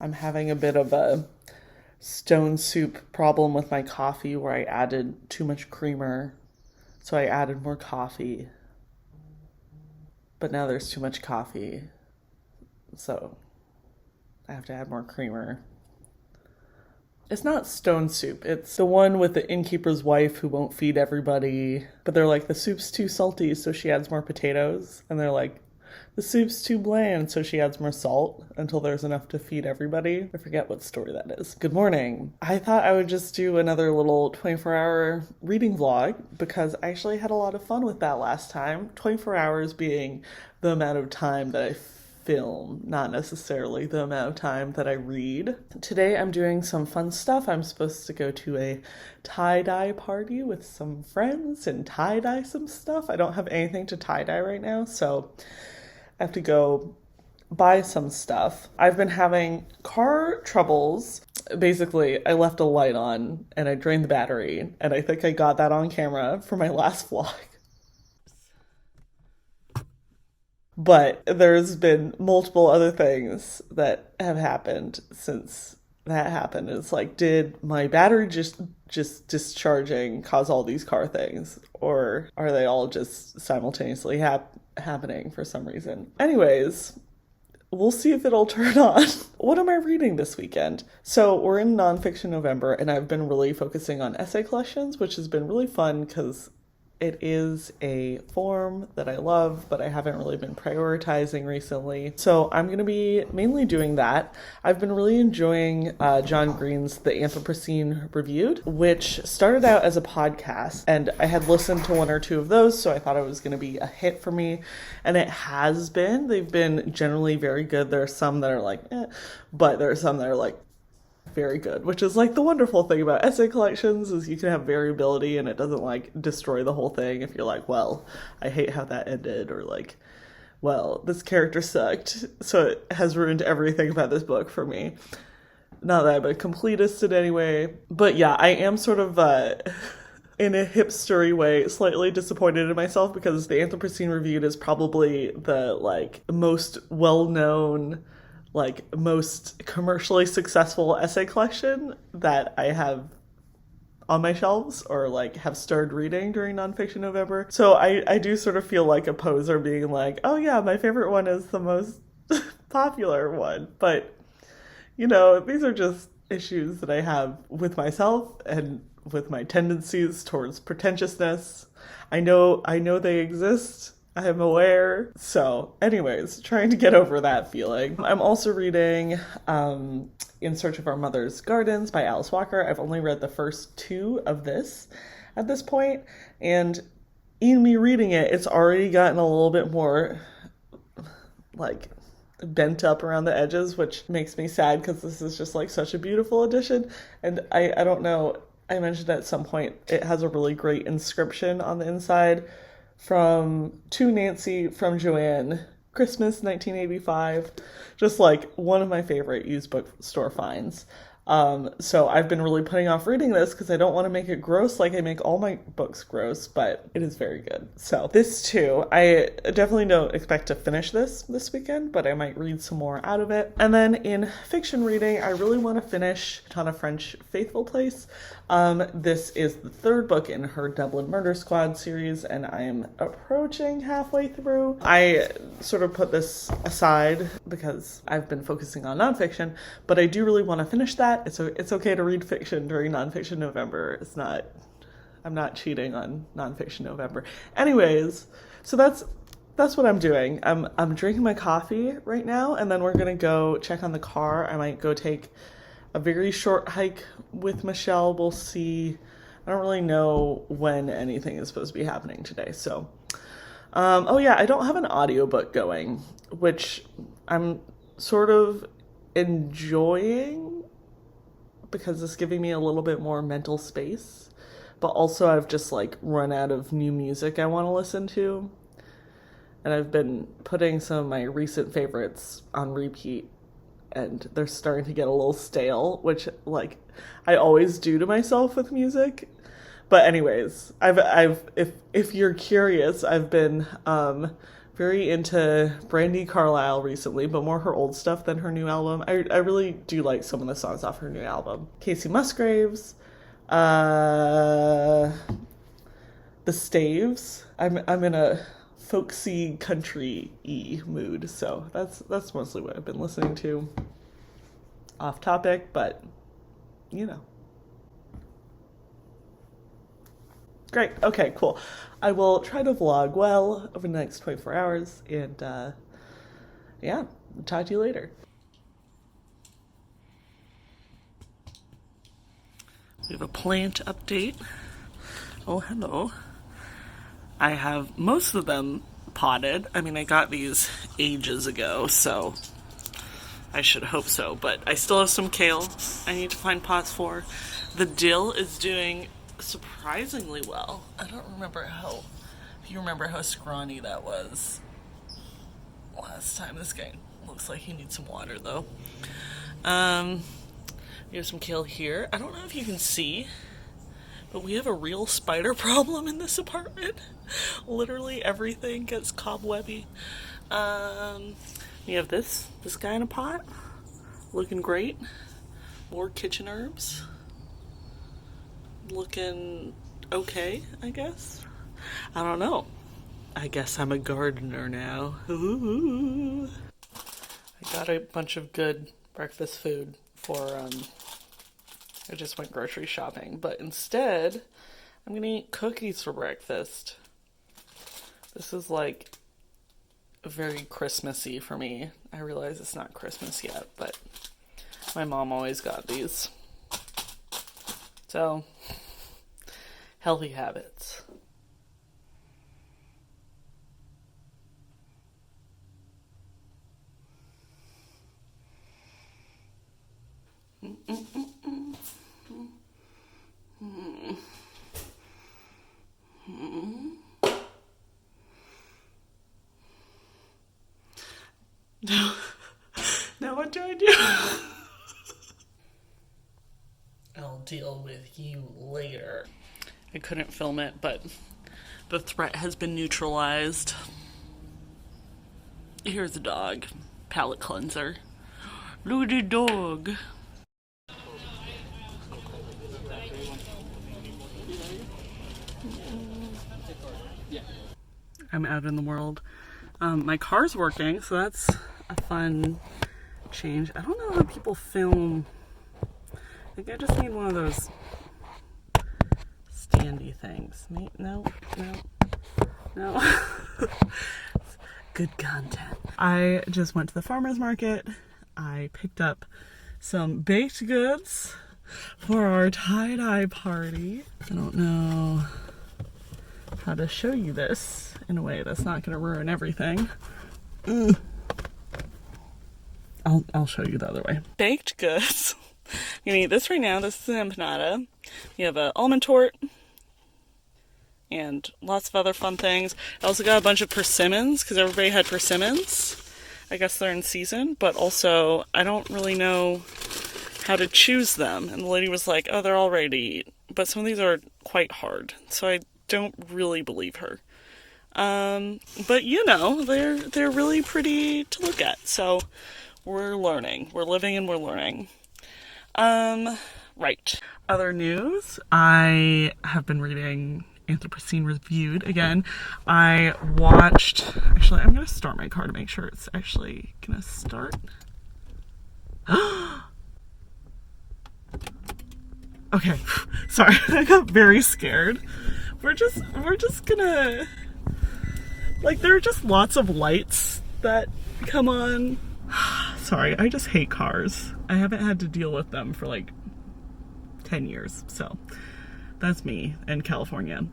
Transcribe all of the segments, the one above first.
I'm having a bit of a stone soup problem with my coffee where I added too much creamer. So I added more coffee. But now there's too much coffee. So I have to add more creamer. It's not stone soup. It's the one with the innkeeper's wife who won't feed everybody. But they're like, the soup's too salty, so she adds more potatoes. And they're like, the soup's too bland, so she adds more salt until there's enough to feed everybody. I forget what story that is. Good morning. I thought I would just do another little 24-hour reading vlog because I actually had a lot of fun with that last time. 24 hours being the amount of time that I film, not necessarily the amount of time that I read. Today I'm doing some fun stuff. I'm supposed to go to a tie-dye party with some friends and tie-dye some stuff. I don't have anything to tie-dye right now, so I have to go buy some stuff. I've been having car troubles. Basically, I left a light on and I drained the battery, and I think I got that on camera for my last vlog. But there's been multiple other things that have happened since that happened. It's like, did my battery just discharging cause all these car things? Or are they all just simultaneously happening for some reason? Anyways, we'll see if it'll turn on. What am I reading this weekend? So we're in nonfiction November, and I've been really focusing on essay collections, which has been really fun because it is a form that I love, but I haven't really been prioritizing recently. So I'm going to be mainly doing that. I've been really enjoying John Green's The Anthropocene Reviewed, which started out as a podcast, and I had listened to one or two of those, so I thought it was going to be a hit for me, and it has been. They've been generally very good. There are some that are like, but there are some that are like, very good, which is like the wonderful thing about essay collections is you can have variability and it doesn't like destroy the whole thing if you're like, well, I hate how that ended, or like, well, this character sucked, so it has ruined everything about this book for me. Not that I'm a completist in any way, but yeah, I am sort of in a hipstery way slightly disappointed in myself because the Anthropocene Reviewed is probably the like most well-known, like most commercially successful essay collection that I have on my shelves or like have started reading during nonfiction November. So I do sort of feel like a poser being like, oh yeah, my favorite one is the most popular one. But, you know, these are just issues that I have with myself and with my tendencies towards pretentiousness. I know they exist. I am aware. So anyways, trying to get over that feeling. I'm also reading In Search of Our Mother's Gardens by Alice Walker. I've only read the first two of this at this point, and in me reading it, it's already gotten a little bit more like bent up around the edges, which makes me sad because this is just like such a beautiful edition. And I don't know, I mentioned at some point it has a really great inscription on the inside from To Nancy from Joanne, Christmas 1985. Just like one of my favorite used bookstore finds. So I've been really putting off reading this because I don't want to make it gross like I make all my books gross, but it is very good. So this too, I definitely don't expect to finish this weekend, but I might read some more out of it. And then in fiction reading, I really want to finish Tana French Faithful Place. This is the third book in her Dublin Murder Squad series, and I am approaching halfway through. I sort of put this aside because I've been focusing on nonfiction, but I do really want to finish that. It's okay to read fiction during nonfiction November. I'm not cheating on nonfiction November. Anyways, so that's what I'm doing. I'm drinking my coffee right now, and then we're gonna go check on the car. I might go take a very short hike with Michelle. We'll see. I don't really know when anything is supposed to be happening today. So, oh yeah, I don't have an audiobook going, which I'm sort of enjoying because it's giving me a little bit more mental space. But also I've just like run out of new music I want to listen to. And I've been putting some of my recent favorites on repeat, and they're starting to get a little stale, which like I always do to myself with music. But anyways, if you're curious, I've been very into Brandi Carlile recently, but more her old stuff than her new album. I really do like some of the songs off her new album. Casey Musgraves, The Staves. I'm in a folksy country-y mood, so that's mostly what I've been listening to. Off topic, but you know. Great. Okay, cool. I will try to vlog well over the next 24 hours, and yeah, talk to you later. We have a plant update. Oh, hello. I have most of them potted. I mean, I got these ages ago, so I should hope so, but I still have some kale I need to find pots for. The dill is doing surprisingly well. I don't remember if you remember how scrawny that was last time. This guy looks like he needs some water though. We have some kale here. I don't know if you can see, but we have a real spider problem in this apartment. Literally everything gets cobwebby. We have this guy in a pot, looking great. More kitchen herbs. Looking okay, I guess. I don't know. I guess I'm a gardener now. Ooh. I got a bunch of good breakfast food for, I just went grocery shopping, but instead, I'm gonna eat cookies for breakfast. This is like very Christmassy for me. I realize it's not Christmas yet, but my mom always got these. So, healthy habits. Now what do I do? I'll deal with you later. I couldn't film it, but the threat has been neutralized. Here's a dog. Palate cleanser. Look at the dog. I'm out in the world. My car's working, so that's a fun change. I don't know how people film. I think I just need one of those standy things. No. Good content. I just went to the farmer's market. I picked up some baked goods for our tie-dye party. I don't know how to show you this in a way that's not going to ruin everything. I'll show you the other way. Baked goods. I'm gonna eat this right now. This is an empanada. We have an almond tort and lots of other fun things. I also got a bunch of persimmons because everybody had persimmons. I guess they're in season, but also I don't really know how to choose them. And the lady was like, oh, they're all ready to eat. But some of these are quite hard, so I don't really believe her. But you know, they're really pretty to look at. So we're learning. We're living and we're learning. Right. Other news. I have been reading Anthropocene Reviewed again. I watched... Actually, I'm going to start my car to make sure it's actually going to start. Okay. Sorry. I got very scared. We're just gonna... Like, there are just lots of lights that come on. Sorry, I just hate cars. I haven't had to deal with them for like 10 years, so that's me in California.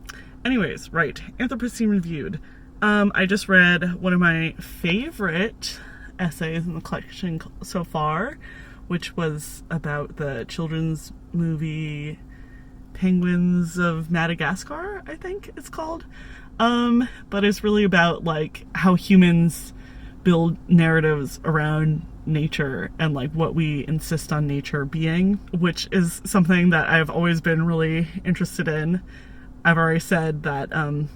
Anyways, right, Anthropocene Reviewed. I just read one of my favorite essays in the collection so far, which was about the children's movie Penguins of Madagascar, I think it's called. But it's really about like how humans build narratives around nature and like what we insist on nature being, which is something that I've always been really interested in. I've already said that John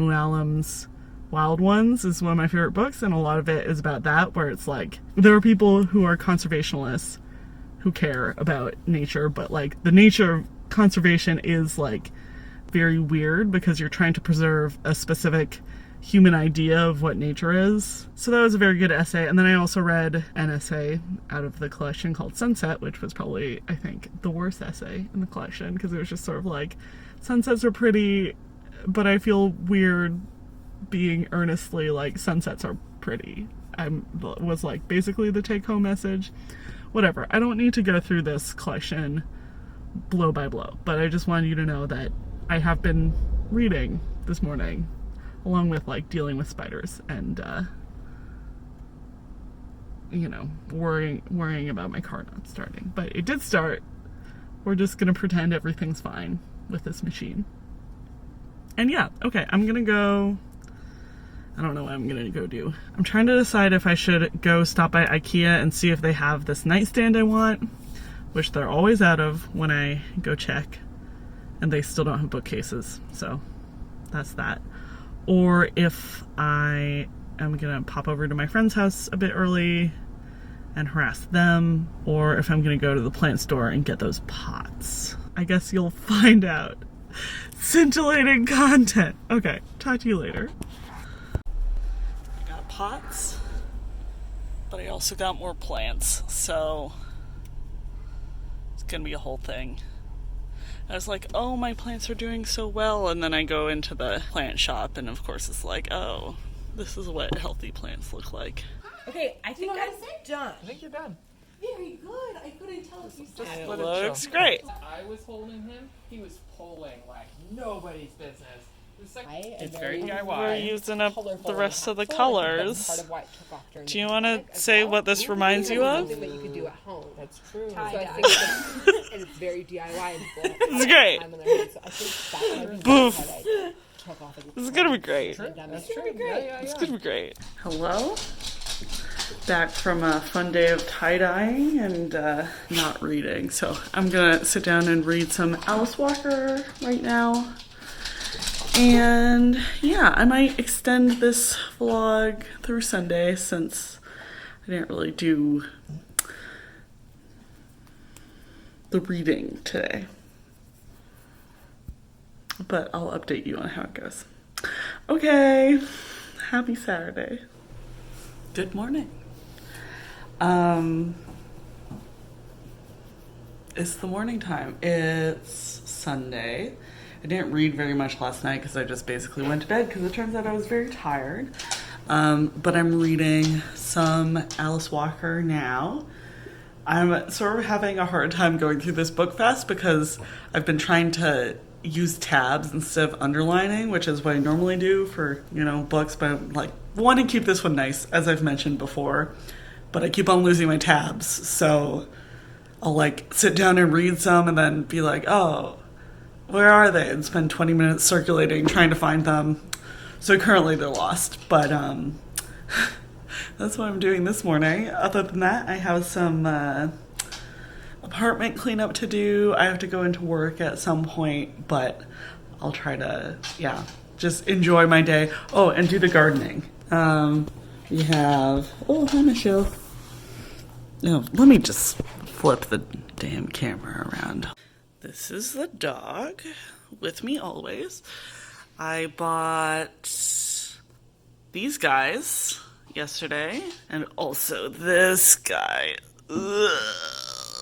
Mooallem's Wild Ones is one of my favorite books, and a lot of it is about that, where it's like there are people who are conservationists who care about nature, but like the nature of conservation is like very weird because you're trying to preserve a specific human idea of what nature is. So that was a very good essay. And then I also read an essay out of the collection called Sunset, which was probably, I think, the worst essay in the collection, because it was just sort of like, sunsets are pretty, but I feel weird being earnestly like, sunsets are pretty. Was like basically the take-home message. Whatever. I don't need to go through this collection blow by blow, but I just wanted you to know that I have been reading this morning, along with like dealing with spiders and worrying about my car not starting. But it did start. We're just gonna pretend everything's fine with this machine. And yeah, okay, I'm gonna go. I don't know what I'm gonna go do. I'm trying to decide if I should go stop by IKEA and see if they have this nightstand I want, which they're always out of when I go check, and they still don't have bookcases, so that's that. Or if I am gonna pop over to my friend's house a bit early and harass them, or if I'm gonna go to the plant store and get those pots. I guess you'll find out. Scintillating content. Okay, talk to you later. I got pots, but I also got more plants, so it's gonna be a whole thing. I was like, oh, my plants are doing so well, and then I go into the plant shop, and of course it's like, oh, this is what healthy plants look like. Okay, I think I'm done. I think you're done. Very good. I couldn't tell if you said It let it looks show. great. I was holding him. He was pulling like nobody's business. It was like, It's very We're DIY. using up colorful the rest of the and colorful. I think colors. that's part of why it took off during Do you the want to pandemic as say well. what this reminds you of? Something that you could do at home. That's true. So I Tie-dye. think that, and it's very DIY. And people have It's great. time on their hands. So I think that might be Boof. what I took off of This is gonna be great. pandemic. That's true. Yeah. It's gonna be great. Hello? Back from a fun day of tie-dyeing and not reading. So I'm gonna sit down and read some Alice Walker right now. And yeah, I might extend this vlog through Sunday since I didn't really do the reading today. But I'll update you on how it goes. Okay, happy Saturday. Good morning. It's the morning time. It's Sunday. I didn't read very much last night because I just basically went to bed because it turns out I was very tired. But I'm reading some Alice Walker now. I'm sort of having a hard time going through this book fast because I've been trying to use tabs instead of underlining, which is what I normally do for, books, but I'm like, want to keep this one nice, as I've mentioned before, but I keep on losing my tabs, so I'll like sit down and read some and then be like, oh, where are they? And spend 20 minutes circulating trying to find them. So currently they're lost, but that's what I'm doing this morning. Other than that, I have some apartment cleanup to do. I have to go into work at some point, but I'll try to, just enjoy my day. Oh, and do the gardening. We have, oh, hi, Michelle. No, let me just flip the damn camera around. This is the dog with me always. I bought these guys yesterday and also this guy. Ugh.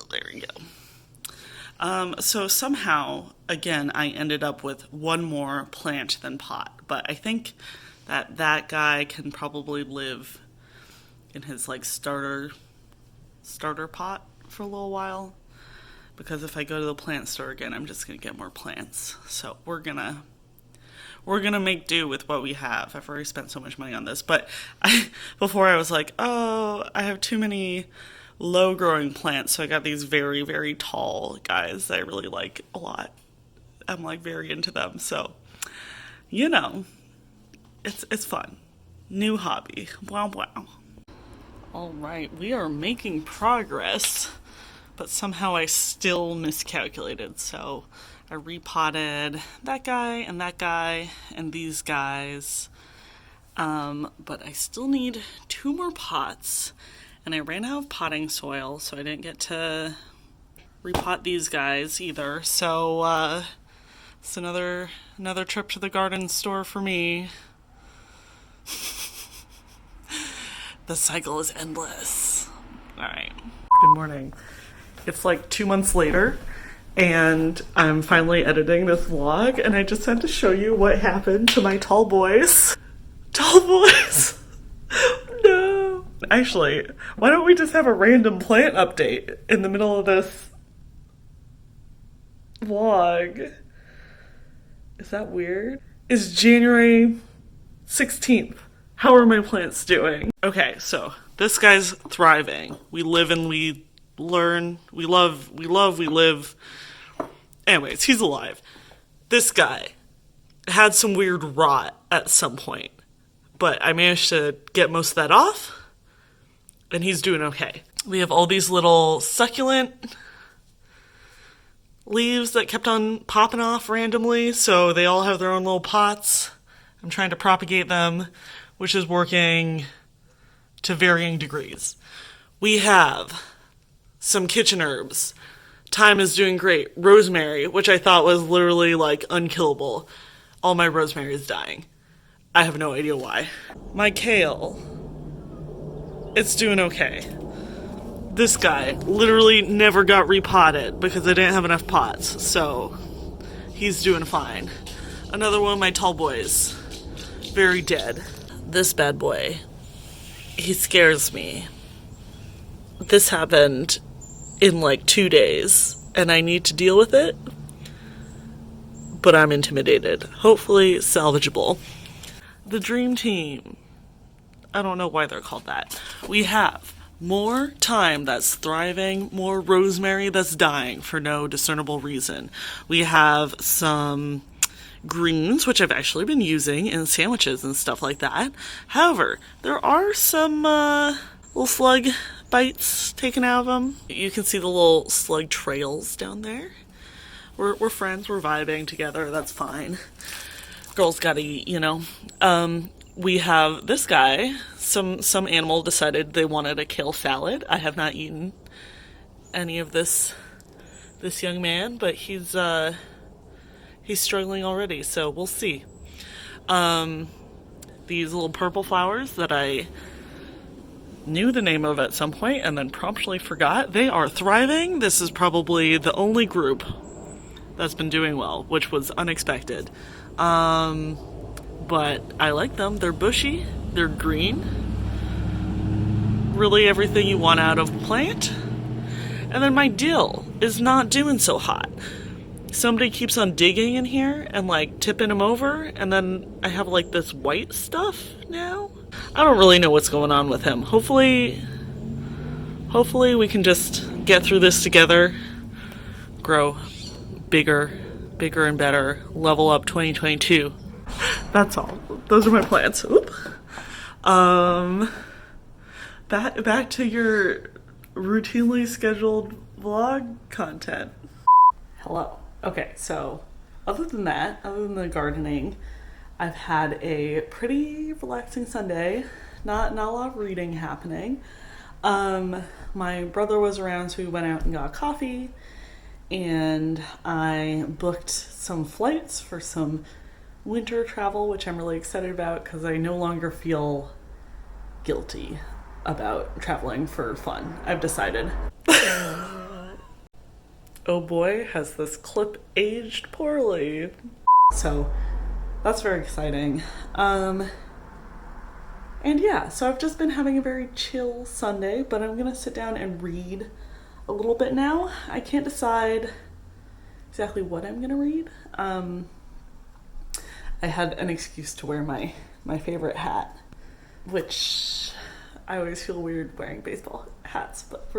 There we go. So somehow, again, I ended up with one more plant than pot, but I think that guy can probably live in his like starter pot for a little while, because if I go to the plant store again, I'm just gonna get more plants. So we're gonna make do with what we have. I've already spent so much money on this, but before I was like, oh, I have too many low growing plants, so I got these very, very tall guys that I really like a lot. I'm like very into them, so it's fun. New hobby. Wow. All right, we are making progress, but somehow I still miscalculated, so I repotted that guy and these guys. But I still need 2 more pots, and I ran out of potting soil, so I didn't get to repot these guys either. So it's another trip to the garden store for me. The cycle is endless. All right. Good morning. It's like 2 months later, and I'm finally editing this vlog, and I just had to show you what happened to my tall boys. Tall boys! No! Actually, why don't we just have a random plant update in the middle of this vlog? Is that weird? It's January 16th. How are my plants doing? Okay, so this guy's thriving. We live and we learn. We love, we live. Anyways, he's alive. This guy had some weird rot at some point, but I managed to get most of that off, and he's doing okay. We have all these little succulent leaves that kept on popping off randomly, so they all have their own little pots. I'm trying to propagate them, which is working to varying degrees. We have some kitchen herbs. Thyme is doing great. Rosemary, which I thought was literally like unkillable. All my rosemary is dying. I have no idea why. My kale, it's doing okay. This guy literally never got repotted because I didn't have enough pots, so he's doing fine. Another one of my tall boys, very dead. This bad boy, he scares me. This happened in like 2 days, and I need to deal with it, but I'm intimidated. Hopefully salvageable. The dream team. I don't know why they're called that. We have more thyme that's thriving, more rosemary that's dying for no discernible reason. We have some greens, which I've actually been using in sandwiches and stuff like that. However, there are some little slug bites taken out of them. You can see the little slug trails down there. We're friends, we're vibing together, that's fine. Girls gotta eat, you know. We have this guy. Some animal decided they wanted a kale salad. I have not eaten any of this young man, but he's struggling already, so we'll see. These little purple flowers that I knew the name of at some point and then promptly forgot, they are thriving. This is probably the only group that's been doing well, which was unexpected. But I like them. They're bushy, they're green, really everything you want out of a plant. And then my dill is not doing so hot. Somebody keeps on digging in here and like tipping them over, and then I have like this white stuff now. I don't really know what's going on with him. Hopefully we can just get through this together, grow bigger and better, level up 2022. That's all. Those are my plans. Oop. Back to your routinely scheduled vlog content. Hello. Okay, so other than the gardening, I've had a pretty relaxing Sunday. Not a lot of reading happening. My brother was around, so we went out and got coffee, and I booked some flights for some winter travel, which I'm really excited about because I no longer feel guilty about traveling for fun. I've decided. Oh boy, has this clip aged poorly. So that's very exciting. And yeah, so I've just been having a very chill Sunday, but I'm gonna sit down and read a little bit now. I can't decide exactly what I'm gonna read. I had an excuse to wear my favorite hat, which I always feel weird wearing baseball hats, but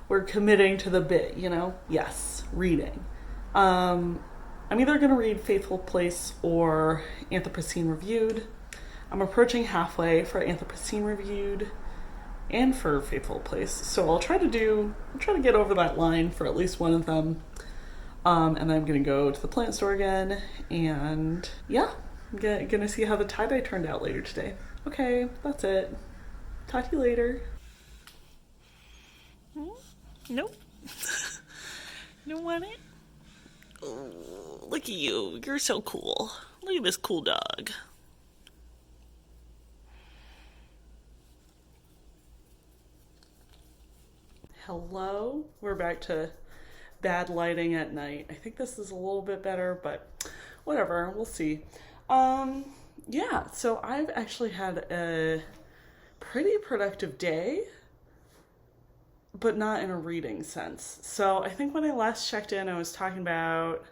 we're committing to the bit, you know? Yes, reading. I'm either gonna read Faithful Place or Anthropocene Reviewed. I'm approaching halfway for Anthropocene Reviewed and for Faithful Place, so I'll try to get over that line for at least one of them. And then I'm gonna go to the plant store again, and yeah, I'm gonna see how the tie-dye turned out later today. Okay, that's it. Talk to you later. Nope. Don't want it? Oh, look at you. You're so cool. Look at this cool dog. Hello? We're back to bad lighting at night. I think this is a little bit better, but whatever. We'll see. Yeah, so I've actually had a pretty productive day, but not in a reading sense. So I think when I last checked in, I was talking about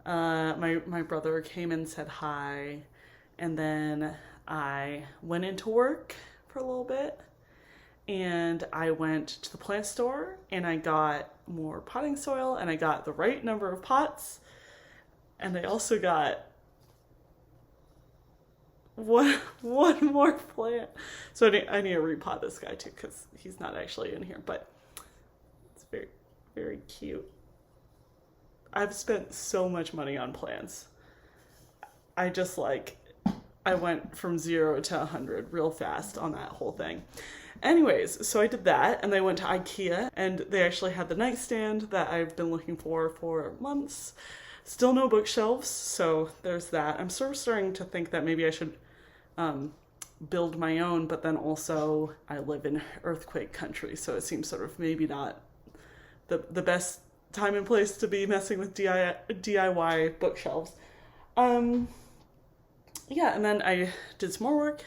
my brother came and said hi, and then I went into work for a little bit, and I went to the plant store and I got more potting soil, and I got the right number of pots, and I also got one more plant. So I need to repot this guy too, because he's not actually in here, but it's very, very cute. I've spent so much money on plants. I went from 0 to 100 real fast on that whole thing. Anyways, so I did that, and I went to IKEA, and they actually had the nightstand that I've been looking for months. Still no bookshelves, so there's that. I'm sort of starting to think that maybe I should build my own, but then also I live in earthquake country, so it seems sort of maybe not the best time and place to be messing with DIY bookshelves. Yeah, and then I did some more work,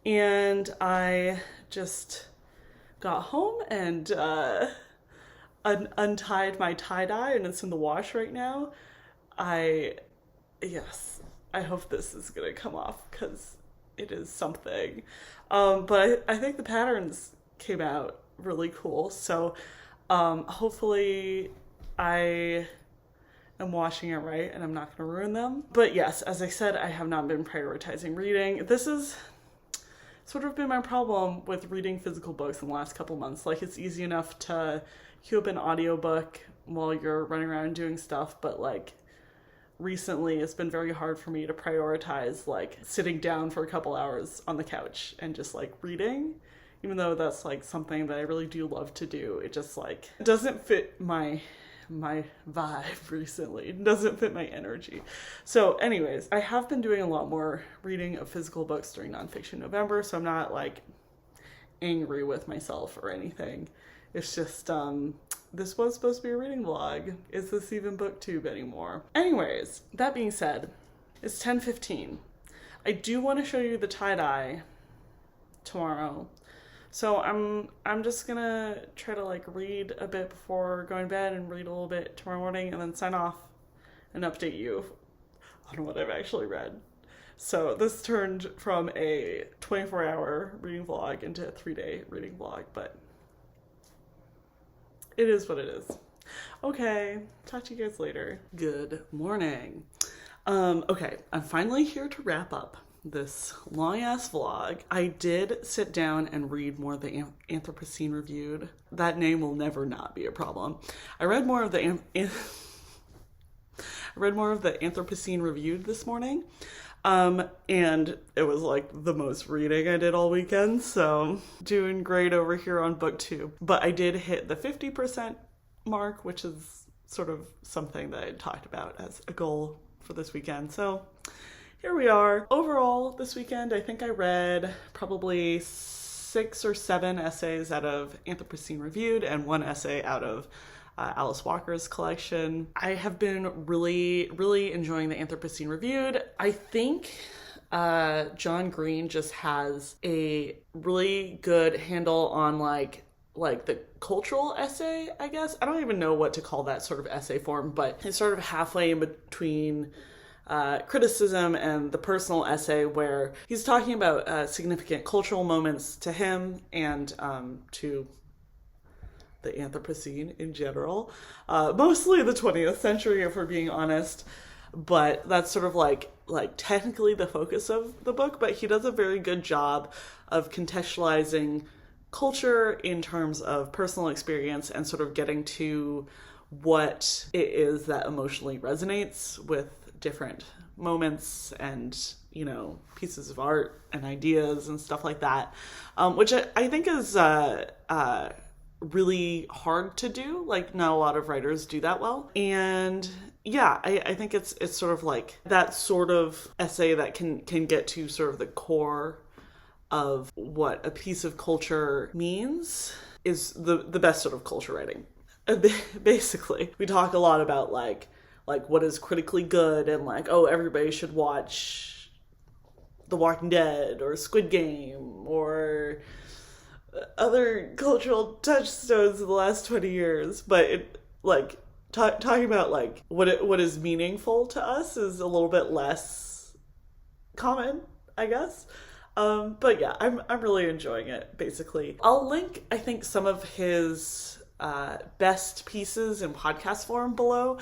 and I just got home and untied my tie-dye, and it's in the wash right now. I hope this is gonna come off, because it is something. But I think the patterns came out really cool, so hopefully I am washing it right and I'm not going to ruin them. But yes, as I said, I have not been prioritizing reading. This is sort of been my problem with reading physical books in the last couple months. Like, it's easy enough to queue up an audiobook while you're running around doing stuff, but like recently it's been very hard for me to prioritize like sitting down for a couple hours on the couch and just like reading, even though that's like something that I really do love to do. It just like doesn't fit my vibe recently. It doesn't fit my energy. So anyways, I have been doing a lot more reading of physical books during Nonfiction November, so I'm not like angry with myself or anything. It's just this was supposed to be a reading vlog. Is this even booktube anymore? Anyways, that being said, it's 10:15. I do want to show you the tie-dye tomorrow. So I'm just gonna try to like read a bit before going to bed and read a little bit tomorrow morning, and then sign off and update you on what I've actually read. So this turned from a 24-hour reading vlog into a 3-day reading vlog, but it is what it is. Okay, talk to you guys later. Good morning. Okay, I'm finally here to wrap up this long-ass vlog. I did sit down and read more of the Anthropocene Reviewed. That name will never not be a problem. I read more of the Anthropocene Reviewed this morning. And it was like the most reading I did all weekend, so doing great over here on booktube. But I did hit the 50% mark, which is sort of something that I talked about as a goal for this weekend. So here we are. Overall, this weekend, I think I read probably 6 or 7 essays out of Anthropocene Reviewed and 1 essay out of Alice Walker's collection. I have been really, really enjoying the Anthropocene Reviewed. I think John Green just has a really good handle on like the cultural essay, I guess. I don't even know what to call that sort of essay form, but it's sort of halfway in between criticism and the personal essay, where he's talking about significant cultural moments to him and to the Anthropocene in general. Mostly the 20th century, if we're being honest, but that's sort of like technically the focus of the book, but he does a very good job of contextualizing culture in terms of personal experience and sort of getting to what it is that emotionally resonates with different moments and, you know, pieces of art and ideas and stuff like that, which I think is really hard to do. Like, not a lot of writers do that well. And yeah, I think it's sort of like that sort of essay that can get to sort of the core of what a piece of culture means is the best sort of culture writing. Basically, we talk a lot about like what is critically good and like, oh, everybody should watch The Walking Dead or Squid Game or other cultural touchstones of the last 20 years. But it, like, talking about like what is meaningful to us is a little bit less common, I guess. But yeah, I'm really enjoying it, basically. I'll link, I think, some of his best pieces in podcast form below.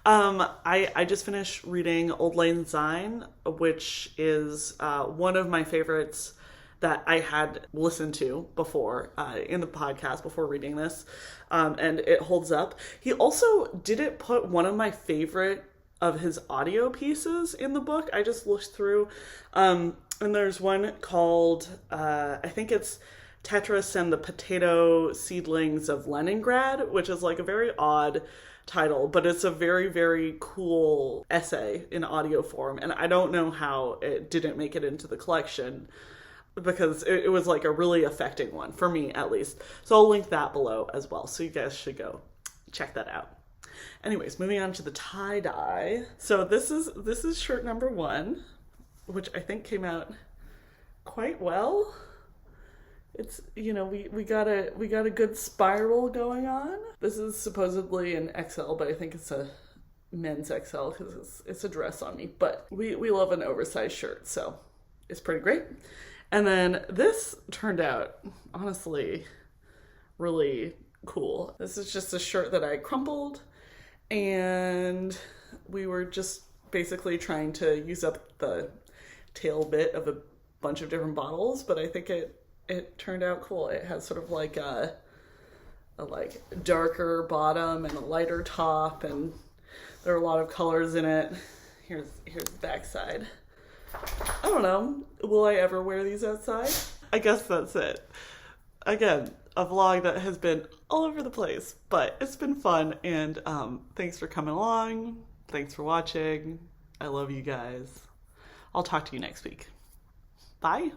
I just finished reading Auld Syne, which is one of my favorites that I had listened to before in the podcast before reading this, and it holds up. He also didn't put one of my favorite of his audio pieces in the book. I just looked through, and there's one called, I think it's Tetris and the Potato Seedlings of Leningrad, which is like a very odd title, but it's a very, very cool essay in audio form. And I don't know how it didn't make it into the collection, because it was like a really affecting one, for me at least. So I'll link that below as well, so you guys should go check that out. Anyways, moving on to the tie-dye. So this is shirt number 1, which I think came out quite well. It's, you know, we got a good spiral going on. This is supposedly an XL, but I think it's a men's XL because it's a dress on me. But we love an oversized shirt, so it's pretty great. And then this turned out, honestly, really cool. This is just a shirt that I crumpled, and we were just basically trying to use up the tail bit of a bunch of different bottles, but I think it turned out cool. It has sort of like a like darker bottom and a lighter top, and there are a lot of colors in it. Here's the back side. I don't know. Will I ever wear these outside? I guess that's it. Again, a vlog that has been all over the place, but it's been fun, and thanks for coming along. Thanks for watching. I love you guys. I'll talk to you next week. Bye.